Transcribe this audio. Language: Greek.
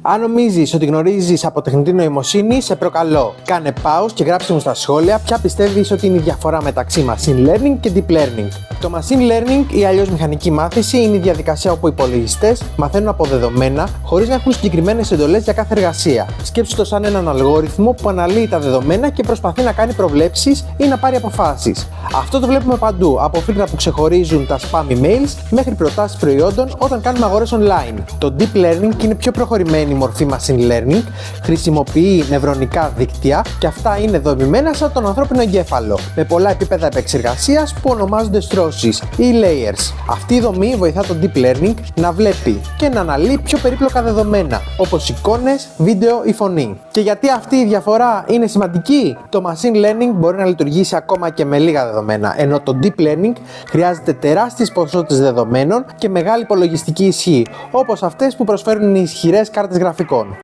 Αν νομίζεις ότι γνωρίζεις από τεχνητή νοημοσύνη, σε προκαλώ. Κάνε pause και γράψτε μου στα σχόλια ποια πιστεύεις ότι είναι η διαφορά μεταξύ machine learning και deep learning. Το machine learning ή αλλιώς μηχανική μάθηση είναι η διαδικασία όπου οι υπολογιστές μαθαίνουν από δεδομένα χωρίς να έχουν συγκεκριμένες εντολές για κάθε εργασία. Σκέψου το σαν έναν αλγόριθμο που αναλύει τα δεδομένα και προσπαθεί να κάνει προβλέψεις ή να πάρει αποφάσεις. Αυτό το βλέπουμε παντού, από φίλτρα που ξεχωρίζουν τα spam emails μέχρι προτάσεις προϊόντων όταν κάνουμε αγορές online. Το deep learning είναι πιο προχωρημένη μορφή machine learning, χρησιμοποιεί νευρονικά δίκτυα και αυτά είναι δομημένα σαν τον ανθρώπινο εγκέφαλο, με πολλά επίπεδα επεξεργασίας που ονομάζονται στρώσεις ή layers. Αυτή η δομή βοηθά το deep learning να βλέπει και να αναλύει πιο περίπλοκα δεδομένα, όπως εικόνες, βίντεο ή φωνή. Και γιατί αυτή η διαφορά είναι σημαντική? Το machine learning μπορεί να λειτουργήσει ακόμα και με λίγα δεδομένα, ενώ το deep learning χρειάζεται τεράστιες ποσότητες δεδομένων και μεγάλη υπολογιστική ισχύ, όπως αυτές που προσφέρουν οι ισχυρές κάρτες γραφικών.